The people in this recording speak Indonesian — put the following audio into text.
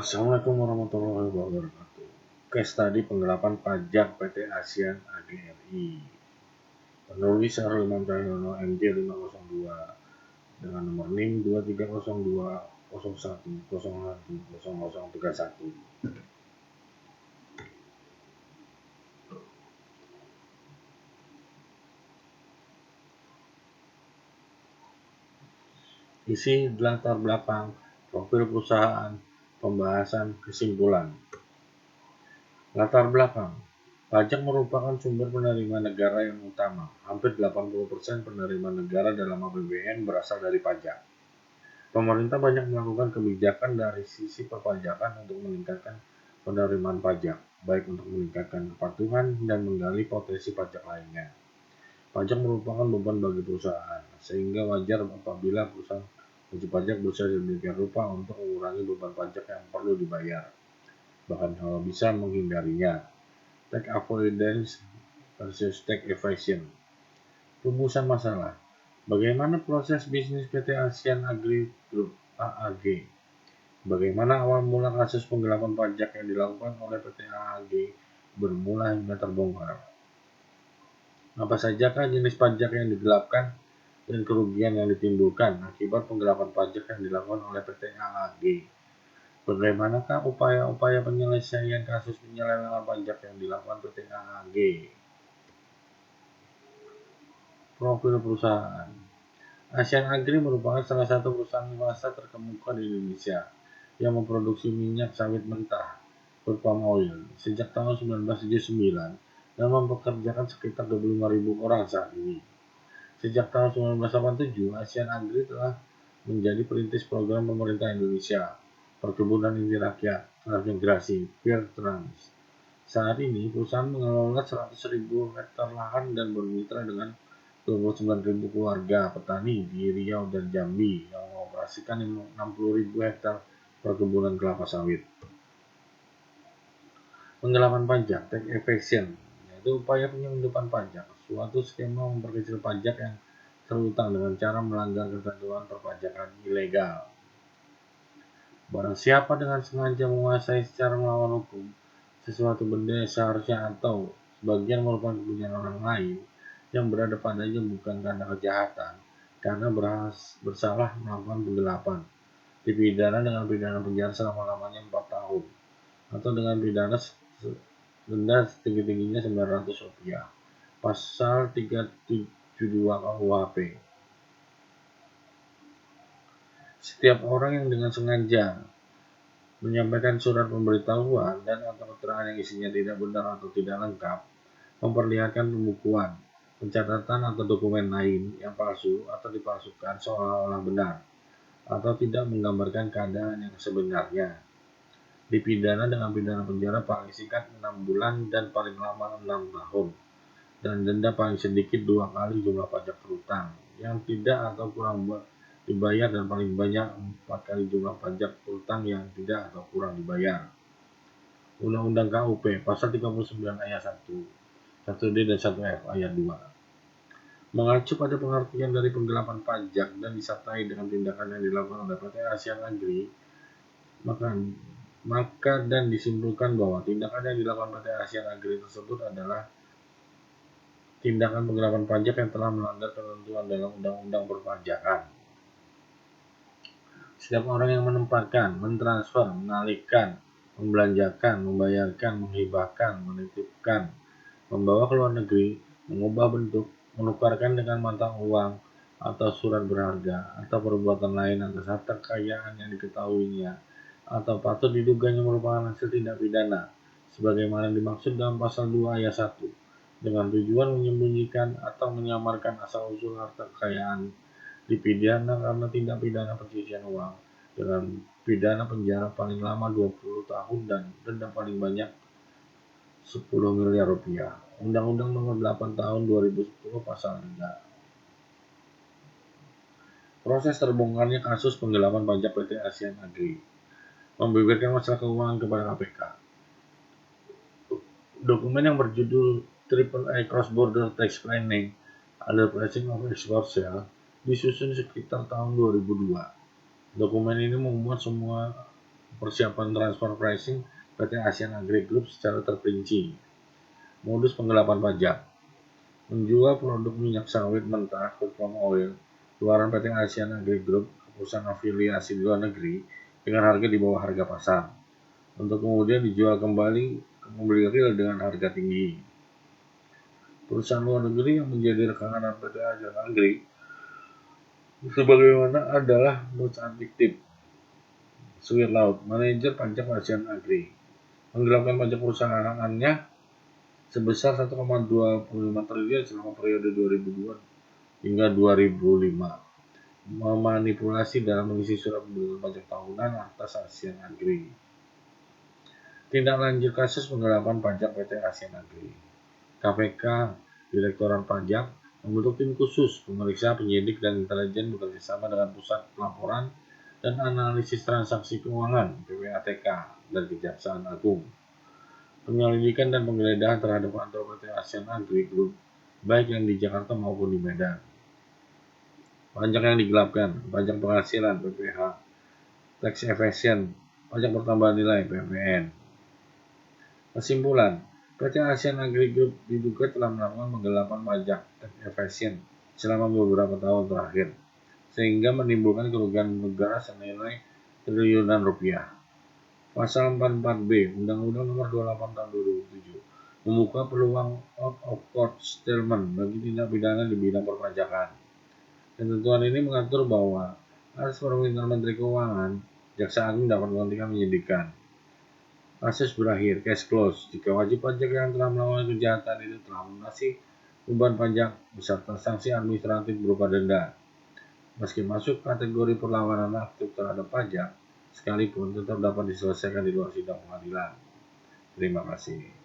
Assalamualaikum warahmatullahi wabarakatuh. Case study penggelapan pajak PT ASEAN AGRI. Penulis Syahrul Imam Cahyono MJ 502 dengan nomor NIM 230201010031. Isi latar belakang, profil perusahaan, pembahasan, kesimpulan. Latar belakang. Pajak merupakan sumber penerimaan negara yang utama. Hampir 80% penerimaan negara dalam APBN berasal dari pajak. Pemerintah banyak melakukan kebijakan dari sisi perpajakan untuk meningkatkan penerimaan pajak, baik untuk meningkatkan kepatuhan dan menggali potensi pajak lainnya. Pajak merupakan beban bagi perusahaan, sehingga wajar apabila perusahaan wajib pajak berusaha sedemikian rupa untuk mengurangi beban pajak yang perlu dibayar, bahkan kalau bisa menghindarinya. Tax avoidance versus tax evasion. Rumusan masalah. Bagaimana proses bisnis PT ASEAN AGRI Group (AAG)? Bagaimana awal mula kasus penggelapan pajak yang dilakukan oleh PT AAG bermula hingga terbongkar? Apa sajakah jenis pajak yang digelapkan dan kerugian yang ditimbulkan akibat penggelapan pajak yang dilakukan oleh PT AAG? Bagaimanakah upaya-upaya penyelesaian kasus penyelewengan pajak yang dilakukan PT AAG? Profil perusahaan. ASEAN AGRI merupakan salah satu perusahaan swasta terkemuka di Indonesia yang memproduksi minyak sawit mentah (palm oil) sejak tahun 1979 dan mempekerjakan sekitar 25.000 orang saat ini. Sejak tahun 1987, ASEAN AGRI telah menjadi perintis program pemerintah Indonesia, Perkebunan Inti Rakyat, Transmigrasi, PIR Trans. Saat ini, perusahaan mengelola 100.000 hektar lahan dan bermitra dengan 29.000 keluarga petani di Riau dan Jambi yang mengoperasikan 60.000 hektar perkebunan kelapa sawit. Penggelapan pajak, tax evasion, yaitu upaya penyelundupan pajak, suatu skema memperkecil pajak yang terutang dengan cara melanggar ketentuan perpajakan ilegal. Barang siapa dengan sengaja menguasai secara melawan hukum sesuatu benda yang seharusnya atau sebagian merupakan kepunyaan orang lain yang berada padanya bukan karena kejahatan, karena bersalah melakukan penggelapan, dipidana dengan pidana penjara selama-lamanya 4 tahun, atau dengan pidana denda setinggi-tingginya Rp900. Pasal 372 KUHP. Setiap orang yang dengan sengaja menyampaikan surat pemberitahuan dan atau keterangan yang isinya tidak benar atau tidak lengkap, memperlihatkan pembukuan, pencatatan atau dokumen lain yang palsu atau dipalsukan seolah-olah benar, atau tidak menggambarkan keadaan yang sebenarnya, dipidana dengan pidana penjara paling singkat 6 bulan dan paling lama 6 tahun, dan denda paling sedikit 2 kali jumlah pajak terutang yang tidak atau kurang dibayar dan paling banyak 4 kali jumlah pajak terutang yang tidak atau kurang dibayar. Undang-Undang KUP Pasal 39 Ayat 1, 1D dan 1F Ayat 2. Mengacu pada pengertian dari penggelapan pajak dan disertai dengan tindakan yang dilakukan oleh PT ASEAN AGRI, maka dan disimpulkan bahwa tindakan yang dilakukan PT ASEAN AGRI tersebut adalah tindakan penggelapan pajak yang telah melanggar ketentuan dalam Undang-Undang Perpajakan. Setiap orang yang menempatkan, mentransfer, mengalihkan, membelanjakan, membayarkan, menghibahkan, menitipkan, membawa ke luar negeri, mengubah bentuk, menukarkan dengan mata uang atau surat berharga, atau perbuatan lain atas harta kekayaan yang diketahuinya atau patut diduganya merupakan hasil tindak pidana, sebagaimana dimaksud dalam Pasal 2 Ayat 1, dengan tujuan menyembunyikan atau menyamarkan asal-usul harta kekayaan, dipidana karena tindak pidana pencucian uang dengan pidana penjara paling lama 20 tahun dan denda paling banyak Rp10 miliar. Undang-Undang Nomor 8 Tahun 2010 Pasal 3. Proses terbongkarnya kasus penggelapan pajak PT ASEAN AGRI. Membeberkan masalah keuangan kepada KPK. Dokumen yang berjudul AAA Cross Border Tax Planning Under Pricing of Export Sale disusun sekitar tahun 2002. Dokumen ini memuat semua persiapan transfer pricing PT Asian Agri Group secara terperinci. Modus penggelapan pajak. Menjual produk minyak sawit mentah crude palm oil keluaran PT Asian Agri Group ke perusahaan afiliasi di luar negeri dengan harga di bawah harga pasar, untuk kemudian dijual kembali ke pembeli real dengan harga tinggi. Perusahaan luar negeri yang menjadi rekanan PT Asian Agri sebagaimana adalah perusahaan fiktif. Sweet Laut, manajer pajak Asian Agri, menggelapkan pajak perusahaannya sebesar 1,25 triliun selama periode 2002 hingga 2005, memanipulasi dalam mengisi surat pemberitahuan pajak tahunan atas Asian Agri. Tindak lanjut kasus penggelapan pajak PT Asian Agri. KPK, Direktorat Pajak, membentuk tim khusus pemeriksa, penyidik, dan intelijen bekerjasama dengan Pusat Pelaporan dan Analisis Transaksi Keuangan (PPATK) dan Kejaksaan Agung. Penyelidikan dan penggeledahan terhadap kantor PT Asian Agri Group, baik yang di Jakarta maupun di Medan. Pajak yang digelapkan, pajak penghasilan (PPH), tax evasion, pajak pertambahan nilai (PPN). Kesimpulan, PT Asian Agri Group diduga telah melakukan penggelapan pajak tax evasion selama beberapa tahun terakhir, sehingga menimbulkan kerugian negara senilai triliunan rupiah. Pasal 44B Undang-Undang Nomor 28 Tahun 2007 membuka peluang out of court settlement bagi tindak pidana di bidang perpajakan. Ketentuan ini mengatur bahwa atas permintaan Menteri Keuangan, Jaksa Agung dapat menghentikan penyidikan. Kasus berakhir, case close, jika wajib pajak yang telah melakukan kejahatan itu telah melunasi beban pajak beserta sanksi administratif berupa denda. Meski masuk kategori perlawanan aktif terhadap pajak, sekalipun tetap dapat diselesaikan di luar sidang pengadilan. Terima kasih.